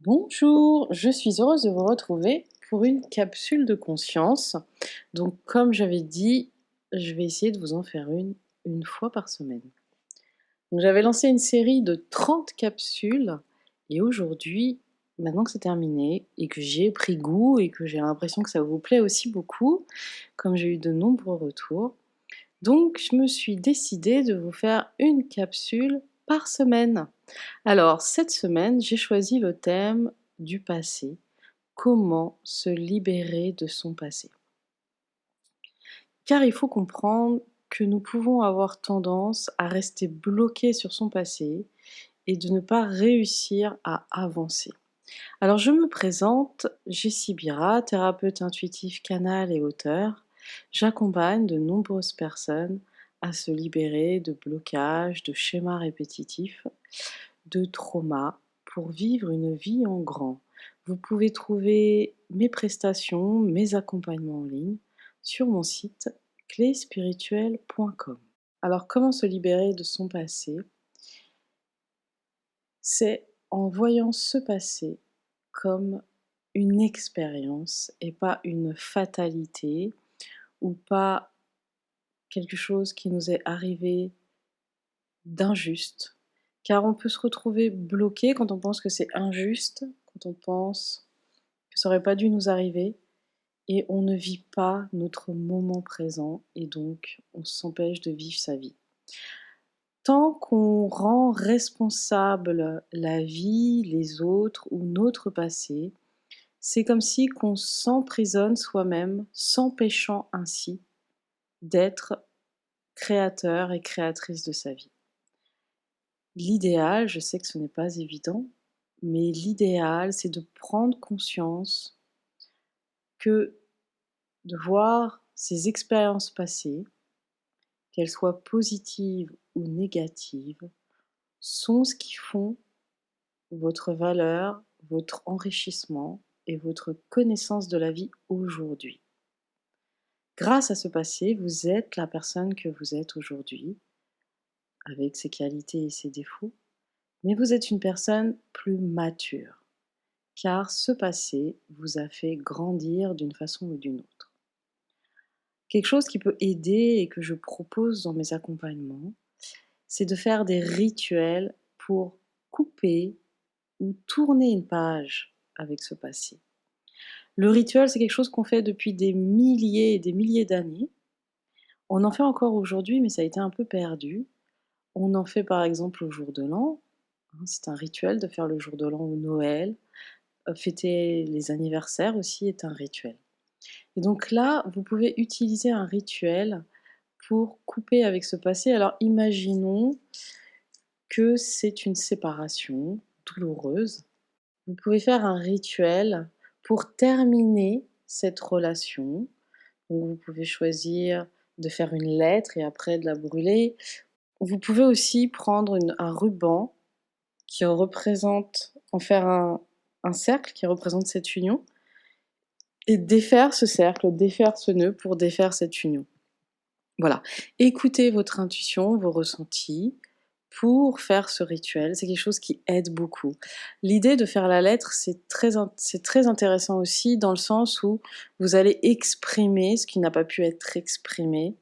Bonjour, je suis heureuse de vous retrouver pour une capsule de conscience. Donc, comme j'avais dit, je vais essayer de vous en faire une fois par semaine. Donc, j'avais lancé une série de 30 capsules et aujourd'hui, maintenant que c'est terminé et que j'y ai pris goût et que j'ai l'impression que ça vous plaît aussi beaucoup, comme j'ai eu de nombreux retours, donc je me suis décidée de vous faire une capsule par semaine. Alors, cette semaine, j'ai choisi le thème du passé. Comment se libérer de son passé? Car il faut comprendre que nous pouvons avoir tendance à rester bloqués sur son passé et de ne pas réussir à avancer. Alors, je me présente, Jessie Bira, thérapeute intuitif canal et auteur. J'accompagne de nombreuses personnes à se libérer de blocages, de schémas répétitifs, de traumas pour vivre une vie en grand. Vous pouvez trouver mes prestations, mes accompagnements en ligne sur mon site cléspirituelle.com. Alors, comment se libérer de son passé? C'est en voyant ce passé comme une expérience et pas une fatalité ou pas quelque chose qui nous est arrivé d'injuste. Car on peut se retrouver bloqué quand on pense que c'est injuste, quand on pense que ça aurait pas dû nous arriver et on ne vit pas notre moment présent et donc on s'empêche de vivre sa vie. Tant qu'on rend responsable la vie, les autres ou notre passé, c'est comme si qu'on s'emprisonne soi-même, s'empêchant ainsi d'être créateur et créatrice de sa vie. L'idéal, je sais que ce n'est pas évident, mais l'idéal, c'est de prendre conscience que de voir ces expériences passées, qu'elles soient positives ou négatives, sont ce qui font votre valeur, votre enrichissement et votre connaissance de la vie aujourd'hui. Grâce à ce passé, vous êtes la personne que vous êtes aujourd'hui, avec ses qualités et ses défauts, mais vous êtes une personne plus mature, car ce passé vous a fait grandir d'une façon ou d'une autre. Quelque chose qui peut aider et que je propose dans mes accompagnements, c'est de faire des rituels pour couper ou tourner une page avec ce passé. Le rituel, c'est quelque chose qu'on fait depuis des milliers et des milliers d'années. On en fait encore aujourd'hui, mais ça a été un peu perdu. On en fait par exemple au jour de l'an. C'est un rituel de faire le jour de l'an ou Noël. Fêter les anniversaires aussi est un rituel. Et donc là, vous pouvez utiliser un rituel pour couper avec ce passé. Alors imaginons que c'est une séparation douloureuse. Vous pouvez faire un rituel pour terminer cette relation. Donc vous pouvez choisir de faire une lettre et après de la brûler. Vous pouvez aussi prendre un ruban qui représente, en faire un cercle qui représente cette union et défaire ce cercle, défaire ce nœud pour défaire cette union. Voilà. Écoutez votre intuition, vos ressentis pour faire ce rituel. C'est quelque chose qui aide beaucoup. L'idée de faire la lettre, c'est très intéressant aussi dans le sens où vous allez exprimer ce qui n'a pas pu être exprimé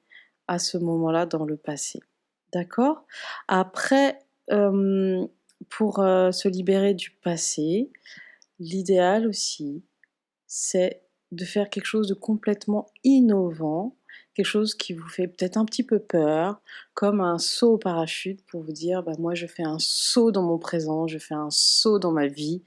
à ce moment-là dans le passé. D'accord? Après, pour se libérer du passé, l'idéal aussi, c'est de faire quelque chose de complètement innovant, quelque chose qui vous fait peut-être un petit peu peur, comme un saut au parachute pour vous dire: «Bah, moi je fais un saut dans mon présent, je fais un saut dans ma vie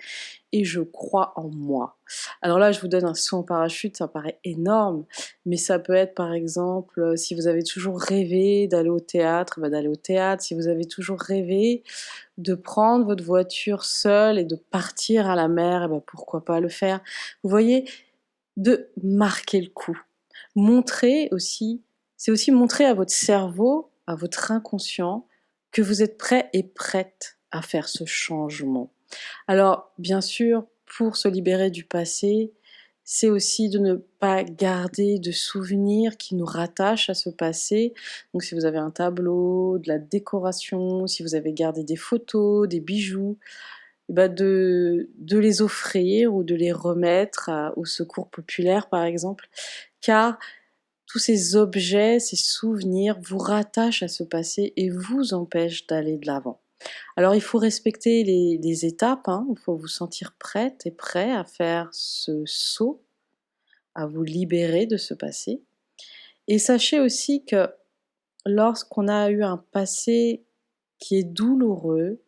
et je crois en moi». Alors là, je vous donne un saut en parachute, ça paraît énorme, mais ça peut être par exemple, si vous avez toujours rêvé d'aller au théâtre, bah, d'aller au théâtre. Si vous avez toujours rêvé de prendre votre voiture seule et de partir à la mer, et bah, pourquoi pas le faire? Vous voyez? De marquer le coup. Montrer aussi C'est aussi montrer à votre cerveau, à votre inconscient, que vous êtes prêt et prête à faire ce changement. Alors, bien sûr, pour se libérer du passé, c'est aussi de ne pas garder de souvenirs qui nous rattachent à ce passé. Donc si vous avez un tableau, de la décoration, si vous avez gardé des photos, des bijoux, bah, de les offrir ou de les remettre au secours populaire, par exemple, car tous ces objets, ces souvenirs vous rattachent à ce passé et vous empêchent d'aller de l'avant. Alors il faut respecter les étapes, hein, il faut vous sentir prête et prêt à faire ce saut, à vous libérer de ce passé. Et sachez aussi que lorsqu'on a eu un passé qui est douloureux,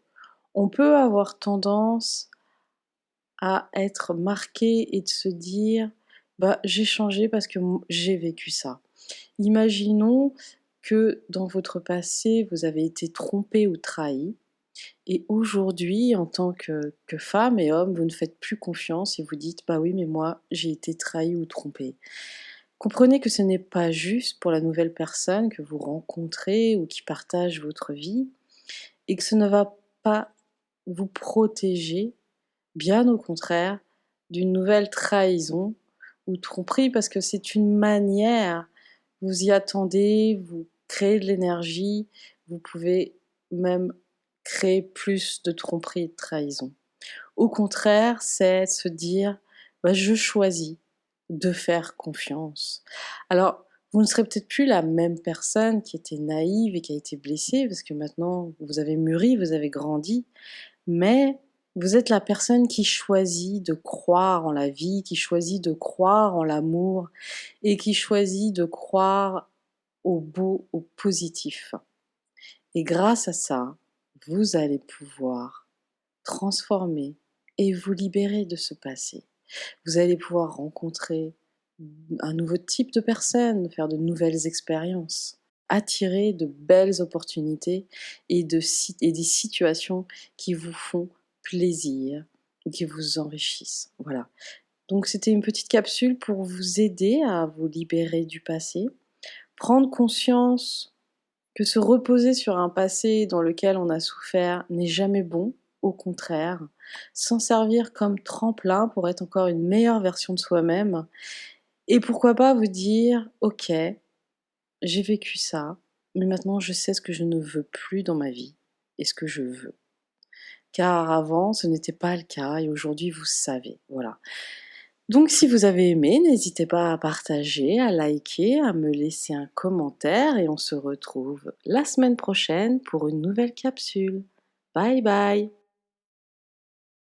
on peut avoir tendance à être marqué et de se dire: «Bah, j'ai changé parce que j'ai vécu ça». Imaginons que dans votre passé, vous avez été trompé ou trahi et aujourd'hui, en tant que femme et homme, vous ne faites plus confiance et vous dites: «Bah oui, mais moi, j'ai été trahi ou trompé». Comprenez que ce n'est pas juste pour la nouvelle personne que vous rencontrez ou qui partage votre vie et que ce ne va pas vous protéger, bien au contraire, d'une nouvelle trahison ou tromperie parce que c'est une manière, vous y attendez, vous créez de l'énergie, vous pouvez même créer plus de tromperie et de trahison. Au contraire, c'est se dire: «Bah, je choisis de faire confiance». Alors, vous ne serez peut-être plus la même personne qui était naïve et qui a été blessée parce que maintenant vous avez mûri, vous avez grandi, mais vous êtes la personne qui choisit de croire en la vie, qui choisit de croire en l'amour et qui choisit de croire au beau, au positif. Et grâce à ça, vous allez pouvoir transformer et vous libérer de ce passé. Vous allez pouvoir rencontrer un nouveau type de personne, faire de nouvelles expériences, attirer de belles opportunités et des situations qui vous font plaisir et qui vous enrichissent. Voilà. Donc c'était une petite capsule pour vous aider à vous libérer du passé, prendre conscience que se reposer sur un passé dans lequel on a souffert n'est jamais bon, au contraire, s'en servir comme tremplin pour être encore une meilleure version de soi-même et pourquoi pas vous dire: «OK, j'ai vécu ça, mais maintenant je sais ce que je ne veux plus dans ma vie et ce que je veux». Car avant, ce n'était pas le cas et aujourd'hui vous savez, voilà. Donc si vous avez aimé, n'hésitez pas à partager, à liker, à me laisser un commentaire et on se retrouve la semaine prochaine pour une nouvelle capsule. Bye bye!